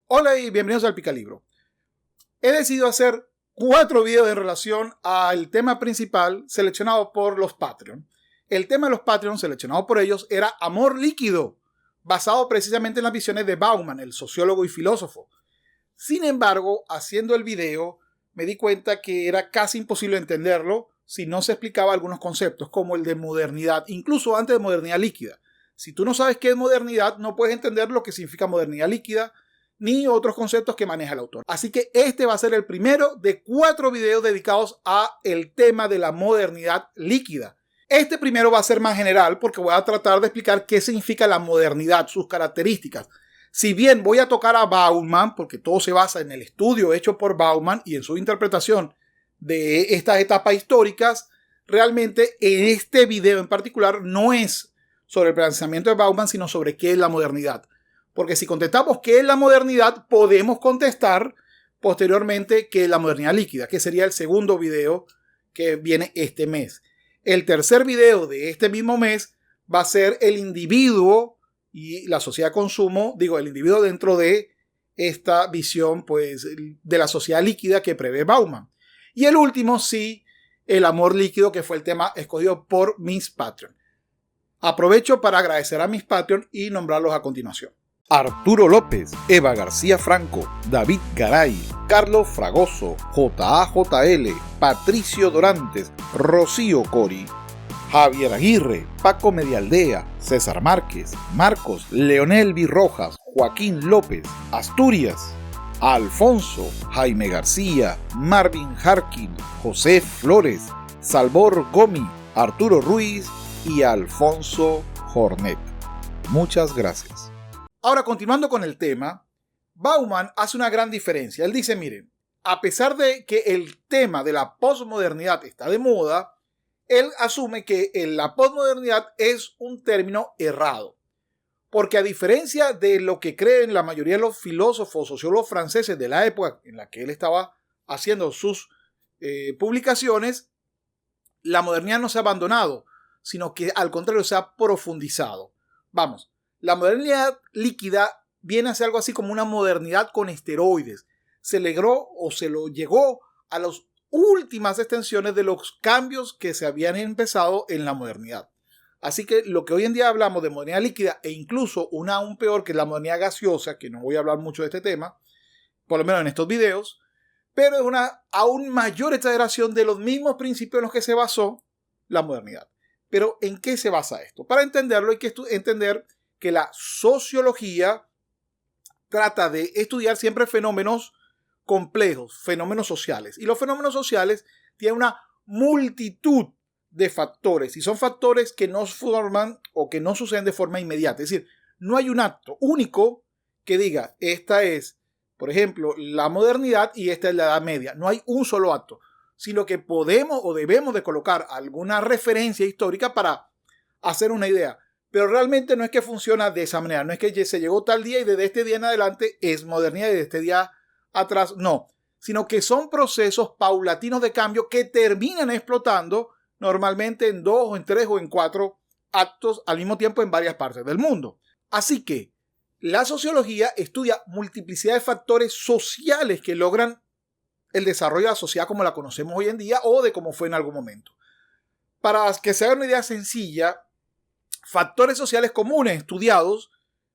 Hola y bienvenidos al Picalibro. He decidido hacer 4 videos en relación al tema principal seleccionado por los Patreon. El tema de los Patreon seleccionado por ellos era Amor Líquido, basado precisamente en las visiones de Bauman, el sociólogo y filósofo. Sin embargo, haciendo el video, me di cuenta que era casi imposible entenderlo si no se explicaba algunos conceptos, como el de modernidad, incluso antes de modernidad líquida. Si tú no sabes qué es modernidad, no puedes entender lo que significa modernidad líquida, ni otros conceptos que maneja el autor. Así que este va a ser el primero de 4 videos dedicados a el tema de la modernidad líquida. Este primero va a ser más general porque voy a tratar de explicar qué significa la modernidad, sus características. Si bien voy a tocar a Bauman, porque todo se basa en el estudio hecho por Bauman y en su interpretación de estas etapas históricas, realmente en este video en particular no es sobre el pensamiento de Bauman, sino sobre qué es la modernidad. Porque si contestamos qué es la modernidad, podemos contestar posteriormente qué es la modernidad líquida, que sería el segundo video que viene este mes. El tercer video de este mismo mes va a ser el individuo y la sociedad de consumo, el individuo dentro de esta visión pues, de la sociedad líquida que prevé Bauman. Y el último, sí, el amor líquido, que fue el tema escogido por mis Patreon. Aprovecho para agradecer a mis Patreon y nombrarlos a continuación. Arturo López, Eva García Franco, David Garay, Carlos Fragoso, JAJL, Patricio Dorantes, Rocío Cori, Javier Aguirre, Paco Medialdea, César Márquez, Marcos, Leonel Virrojas, Joaquín López, Asturias, Alfonso, Jaime García, Marvin Harkin, José Flores, Salvor Gomi, Arturo Ruiz y Alfonso Jornet. Muchas gracias. Ahora, continuando con el tema, Bauman hace una gran diferencia. Él dice, miren, a pesar de que el tema de la posmodernidad está de moda, él asume que la posmodernidad es un término errado. Porque a diferencia de lo que creen la mayoría de los filósofos, sociólogos franceses de la época en la que él estaba haciendo sus publicaciones, la modernidad no se ha abandonado, sino que al contrario se ha profundizado. Vamos. La modernidad líquida viene a ser algo así como una modernidad con esteroides. Se logró o se lo llegó a las últimas extensiones de los cambios que se habían empezado en la modernidad. Así que lo que hoy en día hablamos de modernidad líquida e incluso una aún peor que la modernidad gaseosa, que no voy a hablar mucho de este tema, por lo menos en estos videos, pero es una aún mayor exageración de los mismos principios en los que se basó la modernidad. Pero ¿en qué se basa esto? Para entenderlo hay que entender que la sociología trata de estudiar siempre fenómenos complejos, fenómenos sociales. Y los fenómenos sociales tienen una multitud de factores. Y son factores que no forman o que no suceden de forma inmediata. Es decir, no hay un acto único que diga, esta es, por ejemplo, la modernidad y esta es la Edad Media. No hay un solo acto, sino que podemos o debemos de colocar alguna referencia histórica para hacer una idea. Pero realmente no es que funciona de esa manera. No es que se llegó tal día y desde este día en adelante es modernidad y desde este día atrás no. Sino que son procesos paulatinos de cambio que terminan explotando normalmente en 2 o en 3 o en 4 actos al mismo tiempo en varias partes del mundo. Así que la sociología estudia multiplicidad de factores sociales que logran el desarrollo de la sociedad como la conocemos hoy en día o de cómo fue en algún momento. Para que se haga una idea sencilla, factores sociales comunes estudiados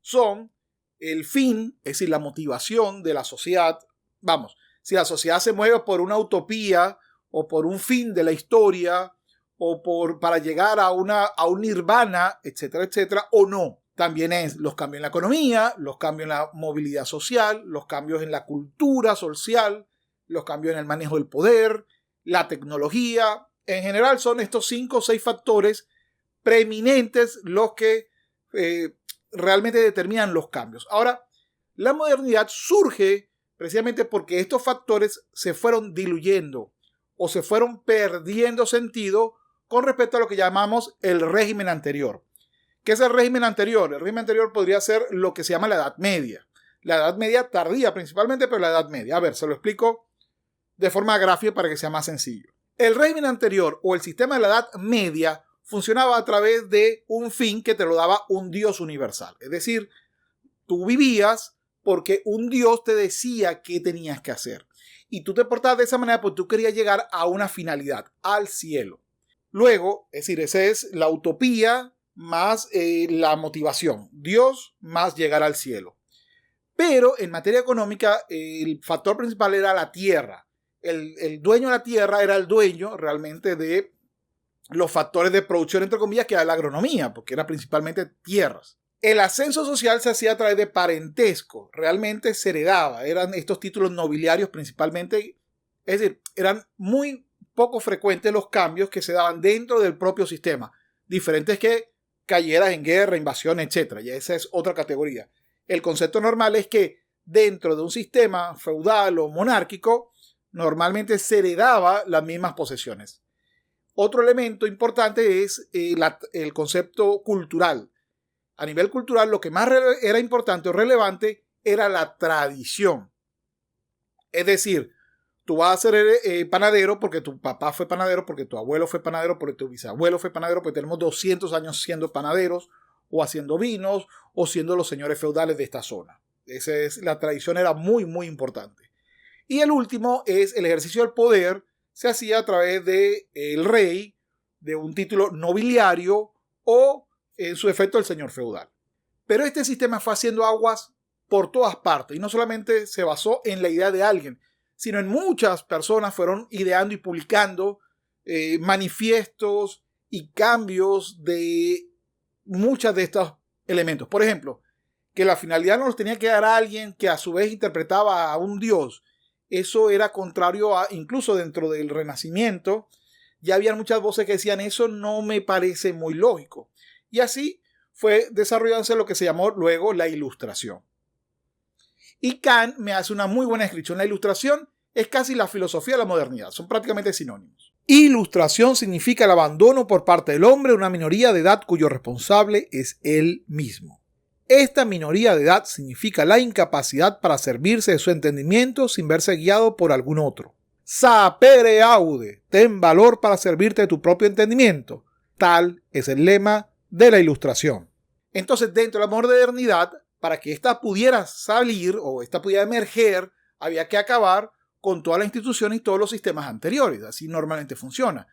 son el fin, es decir, la motivación de la sociedad. Vamos, si la sociedad se mueve por una utopía o por un fin de la historia o para llegar a un nirvana, etcétera, etcétera, o no. También es los cambios en la economía, los cambios en la movilidad social, los cambios en la cultura social, los cambios en el manejo del poder, la tecnología. En general son estos 5 o 6 factores preeminentes los que realmente determinan los cambios. Ahora, la modernidad surge precisamente porque estos factores se fueron diluyendo o se fueron perdiendo sentido con respecto a lo que llamamos el régimen anterior. ¿Qué es el régimen anterior? El régimen anterior podría ser lo que se llama la Edad Media. La Edad Media tardía principalmente, pero la Edad Media. A ver, se lo explico de forma gráfica para que sea más sencillo. El régimen anterior o el sistema de la Edad Media funcionaba a través de un fin que te lo daba un Dios universal. Es decir, tú vivías porque un Dios te decía qué tenías que hacer. Y tú te portabas de esa manera porque tú querías llegar a una finalidad, al cielo. Luego, es decir, esa es la utopía más la motivación. Dios más llegar al cielo. Pero en materia económica, el factor principal era la tierra. El dueño de la tierra era el dueño realmente de los factores de producción, entre comillas, que era la agronomía, porque era principalmente tierras. El ascenso social se hacía a través de parentesco, realmente se heredaba, eran estos títulos nobiliarios principalmente, es decir, eran muy poco frecuentes los cambios que se daban dentro del propio sistema, diferentes que cayeras en guerra, invasión, etc. Y esa es otra categoría. El concepto normal es que dentro de un sistema feudal o monárquico, normalmente se heredaba las mismas posesiones. Otro elemento importante es el concepto cultural. A nivel cultural, lo que más era importante o relevante era la tradición. Es decir, tú vas a ser panadero porque tu papá fue panadero, porque tu abuelo fue panadero, porque tu bisabuelo fue panadero, porque tenemos 200 años siendo panaderos, o haciendo vinos, o siendo los señores feudales de esta zona. La tradición era muy, muy importante. Y el último es el ejercicio del poder. Se hacía a través del rey, de un título nobiliario o, en su efecto, el señor feudal. Pero este sistema fue haciendo aguas por todas partes y no solamente se basó en la idea de alguien, sino en muchas personas fueron ideando y publicando manifiestos y cambios de muchos de estos elementos. Por ejemplo, que la finalidad no los tenía que dar a alguien que a su vez interpretaba a un dios. Eso era contrario a, incluso dentro del Renacimiento, ya había muchas voces que decían eso no me parece muy lógico. Y así fue desarrollándose lo que se llamó luego la Ilustración. Y Kant me hace una muy buena descripción. La Ilustración es casi la filosofía de la modernidad, son prácticamente sinónimos. Ilustración significa el abandono por parte del hombre de una minoría de edad cuyo responsable es él mismo. Esta minoría de edad significa la incapacidad para servirse de su entendimiento sin verse guiado por algún otro. Sapere aude, ten valor para servirte de tu propio entendimiento. Tal es el lema de la Ilustración. Entonces, dentro de la modernidad, para que ésta pudiera salir o ésta pudiera emerger, había que acabar con todas las instituciones y todos los sistemas anteriores. Así normalmente funciona.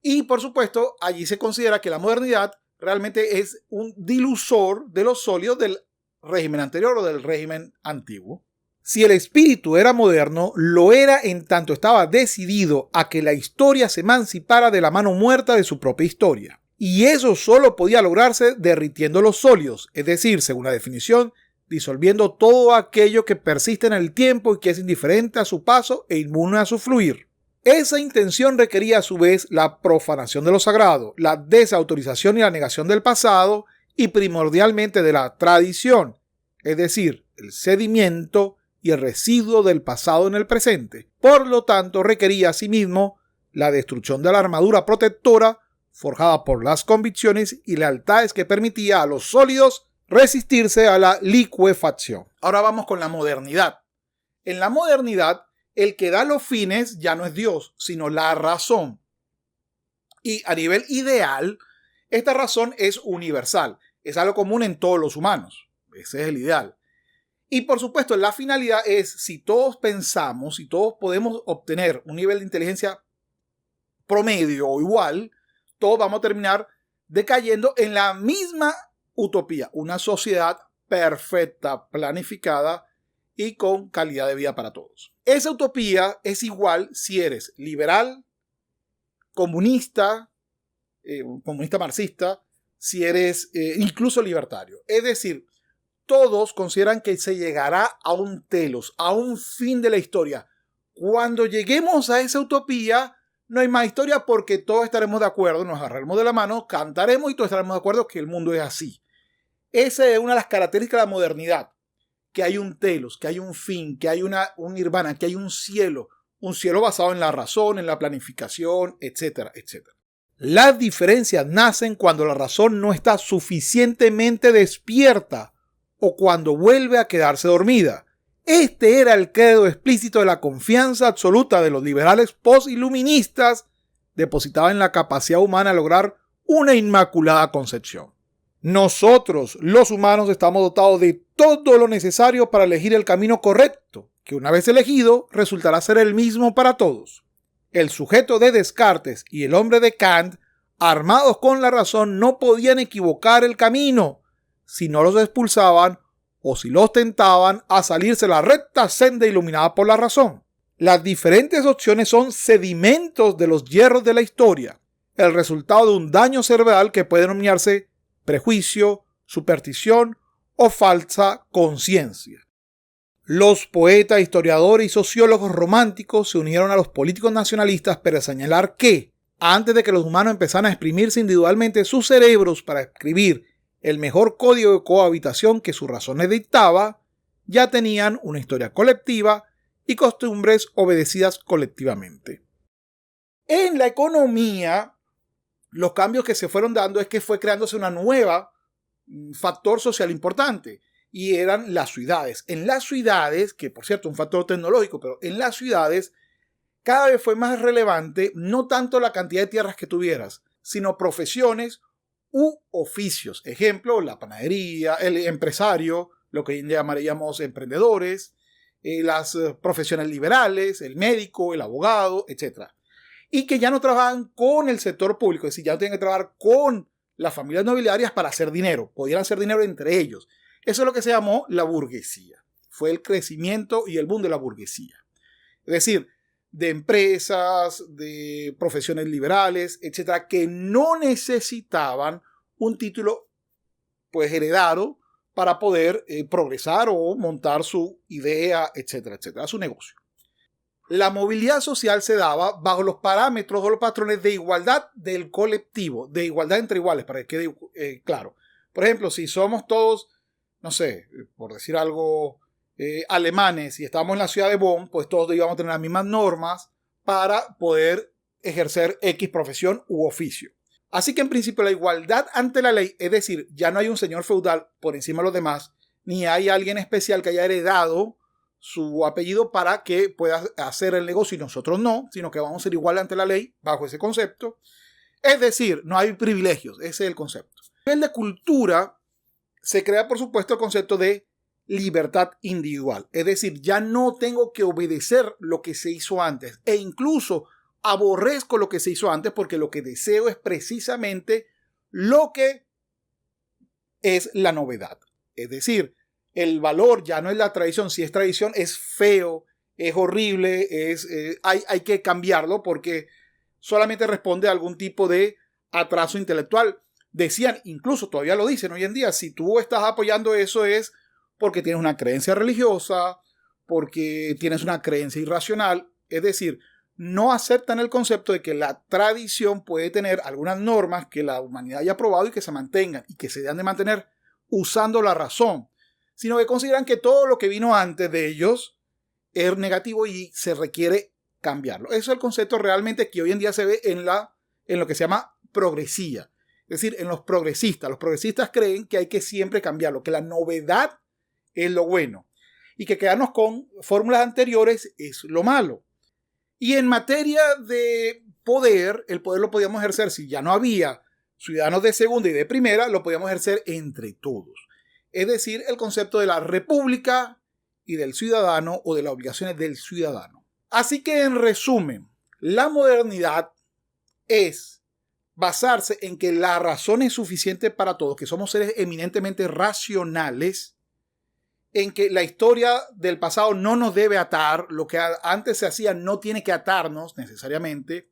Y, por supuesto, allí se considera que la modernidad realmente es un dilusor de los sólidos del régimen anterior o del régimen antiguo. Si el espíritu era moderno, lo era en tanto estaba decidido a que la historia se emancipara de la mano muerta de su propia historia. Y eso solo podía lograrse derritiendo los sólidos, es decir, según la definición, disolviendo todo aquello que persiste en el tiempo y que es indiferente a su paso e inmune a su fluir. Esa intención requería a su vez la profanación de lo sagrado, la desautorización y la negación del pasado y primordialmente de la tradición, es decir, el sedimento y el residuo del pasado en el presente. Por lo tanto, requería asimismo la destrucción de la armadura protectora forjada por las convicciones y lealtades que permitía a los sólidos resistirse a la licuefacción. Ahora vamos con la modernidad. En la modernidad, el que da los fines ya no es Dios, sino la razón. Y a nivel ideal, esta razón es universal, es algo común en todos los humanos. Ese es el ideal. Y por supuesto, la finalidad es, si todos pensamos, si todos podemos obtener un nivel de inteligencia promedio o igual, todos vamos a terminar decayendo en la misma utopía, una sociedad perfecta, planificada y con calidad de vida para todos. Esa utopía es igual si eres liberal, comunista, comunista marxista, si eres incluso libertario. Es decir, todos consideran que se llegará a un telos, a un fin de la historia. Cuando lleguemos a esa utopía, no hay más historia porque todos estaremos de acuerdo, nos agarraremos de la mano, cantaremos y todos estaremos de acuerdo que el mundo es así. Esa es una de las características de la modernidad, que hay un telos, que hay un fin, que hay un nirvana, que hay un cielo basado en la razón, en la planificación, etcétera, etcétera. Las diferencias nacen cuando la razón no está suficientemente despierta o cuando vuelve a quedarse dormida. Este era el credo explícito de la confianza absoluta de los liberales post-iluministas depositada en la capacidad humana de lograr una inmaculada concepción. Nosotros, los humanos, estamos dotados de todo lo necesario para elegir el camino correcto, que una vez elegido resultará ser el mismo para todos. El sujeto de Descartes y el hombre de Kant, armados con la razón, no podían equivocar el camino si no los expulsaban o si los tentaban a salirse la recta senda iluminada por la razón. Las diferentes opciones son sedimentos de los hierros de la historia, el resultado de un daño cerebral que puede denominarse prejuicio, superstición o falsa conciencia. Los poetas, historiadores y sociólogos románticos se unieron a los políticos nacionalistas para señalar que, antes de que los humanos empezaran a exprimirse individualmente sus cerebros para escribir el mejor código de cohabitación que su razón les dictaba, ya tenían una historia colectiva y costumbres obedecidas colectivamente. En la economía, los cambios que se fueron dando es que fue creándose una nueva factor social importante, y eran las ciudades. En las ciudades, que por cierto un factor tecnológico, pero en las ciudades cada vez fue más relevante no tanto la cantidad de tierras que tuvieras, sino profesiones u oficios. Ejemplo, la panadería, el empresario, lo que llamaríamos emprendedores, las profesiones liberales, el médico, el abogado, etc. Y que ya no trabajaban con el sector público, es decir, ya no tenían que trabajar con las familias nobiliarias para hacer dinero, podían hacer dinero entre ellos. Eso es lo que se llamó la burguesía. Fue el crecimiento y el boom de la burguesía. Es decir, de empresas, de profesiones liberales, etcétera, que no necesitaban un título pues heredado para poder progresar o montar su idea, etcétera, etcétera, su negocio. La movilidad social se daba bajo los parámetros o los patrones de igualdad del colectivo, de igualdad entre iguales, para que quede claro. Por ejemplo, si somos todos, no sé, por decir algo, alemanes y estamos en la ciudad de Bonn, pues todos íbamos a tener las mismas normas para poder ejercer X profesión u oficio. Así que en principio la igualdad ante la ley, es decir, ya no hay un señor feudal por encima de los demás, ni hay alguien especial que haya heredado su apellido para que pueda hacer el negocio y nosotros no, sino que vamos a ser iguales ante la ley bajo ese concepto. Es decir, no hay privilegios, ese es el concepto. A nivel de cultura, se crea, por supuesto, el concepto de libertad individual. Es decir, ya no tengo que obedecer lo que se hizo antes e incluso aborrezco lo que se hizo antes porque lo que deseo es precisamente lo que es la novedad. Es decir, el valor ya no es la tradición. Si es tradición, es feo, es horrible, hay que cambiarlo porque solamente responde a algún tipo de atraso intelectual. Decían, incluso todavía lo dicen hoy en día, si tú estás apoyando eso es porque tienes una creencia religiosa, porque tienes una creencia irracional. Es decir, no aceptan el concepto de que la tradición puede tener algunas normas que la humanidad haya aprobado y que se mantengan y que se deben de mantener usando la razón, sino que consideran que todo lo que vino antes de ellos es negativo y se requiere cambiarlo. Eso es el concepto realmente que hoy en día se ve en lo que se llama progresía. Es decir, en los progresistas. Los progresistas creen que hay que siempre cambiarlo, que la novedad es lo bueno y que quedarnos con fórmulas anteriores es lo malo. Y en materia de poder, el poder lo podíamos ejercer si ya no había ciudadanos de segunda y de primera, lo podíamos ejercer entre todos. Es decir, el concepto de la república y del ciudadano o de las obligaciones del ciudadano. Así que en resumen, la modernidad es basarse en que la razón es suficiente para todos, que somos seres eminentemente racionales, en que la historia del pasado no nos debe atar, lo que antes se hacía no tiene que atarnos necesariamente,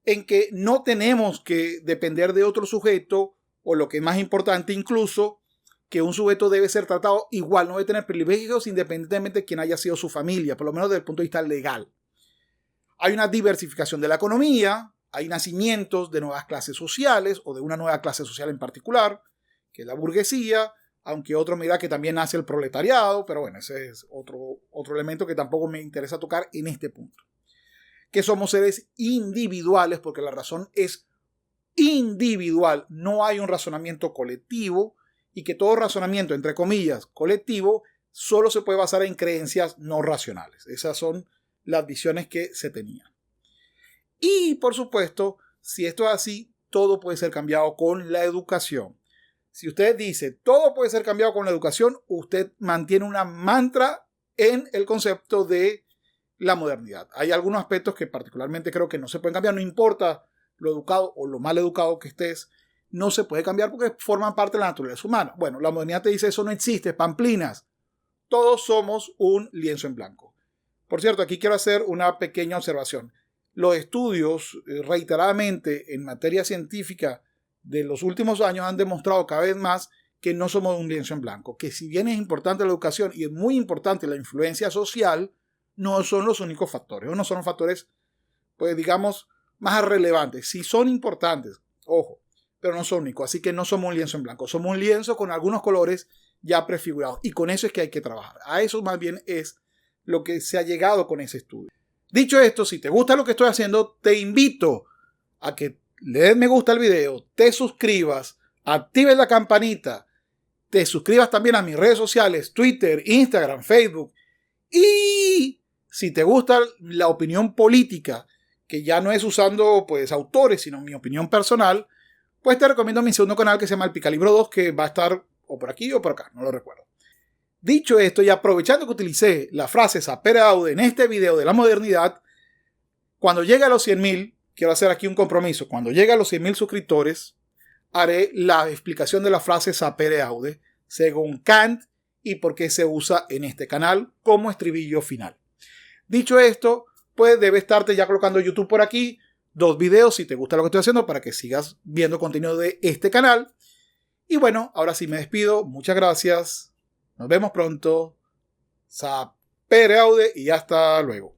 en que no tenemos que depender de otro sujeto, o lo que es más importante incluso, que un sujeto debe ser tratado igual, no debe tener privilegios independientemente de quién haya sido su familia, por lo menos desde el punto de vista legal. Hay una diversificación de la economía, hay nacimientos de nuevas clases sociales o de una nueva clase social en particular, que es la burguesía, aunque otro mira que también nace el proletariado, pero bueno, ese es otro elemento que tampoco me interesa tocar en este punto. Que somos seres individuales porque la razón es individual, no hay un razonamiento colectivo y que todo razonamiento, entre comillas, colectivo, solo se puede basar en creencias no racionales. Esas son las visiones que se tenían. Y, por supuesto, si esto es así, todo puede ser cambiado con la educación. Si usted dice todo puede ser cambiado con la educación, usted mantiene una mantra en el concepto de la modernidad. Hay algunos aspectos que particularmente creo que no se pueden cambiar, no importa lo educado o lo mal educado que estés, no se puede cambiar porque forman parte de la naturaleza humana. Bueno, la modernidad te dice eso no existe, pamplinas. Todos somos un lienzo en blanco. Por cierto, aquí quiero hacer una pequeña observación. Los estudios reiteradamente en materia científica de los últimos años han demostrado cada vez más que no somos un lienzo en blanco, que si bien es importante la educación y es muy importante la influencia social, no son los únicos factores, o no son los factores, pues digamos, más relevantes. Sí son importantes, ojo, pero no son únicos, así que no somos un lienzo en blanco, somos un lienzo con algunos colores ya prefigurados, y con eso es que hay que trabajar. A eso más bien es lo que se ha llegado con ese estudio. Dicho esto, si te gusta lo que estoy haciendo, te invito a que le des me gusta al video, te suscribas, actives la campanita, te suscribas también a mis redes sociales, Twitter, Instagram, Facebook, y si te gusta la opinión política, que ya no es usando pues autores, sino mi opinión personal, pues te recomiendo mi segundo canal que se llama El Picalibro 2, que va a estar o por aquí o por acá, no lo recuerdo. Dicho esto, y aprovechando que utilicé la frase sapere aude en este video de la modernidad, cuando llegue a los 100.000, quiero hacer aquí un compromiso, cuando llegue a los 100.000 suscriptores, haré la explicación de la frase sapere aude, según Kant, y por qué se usa en este canal como estribillo final. Dicho esto, pues debe estarte ya colocando YouTube por aquí 2 videos si te gusta lo que estoy haciendo para que sigas viendo contenido de este canal. Y bueno, ahora sí me despido. Muchas gracias. Nos vemos pronto. Sapere aude y hasta luego.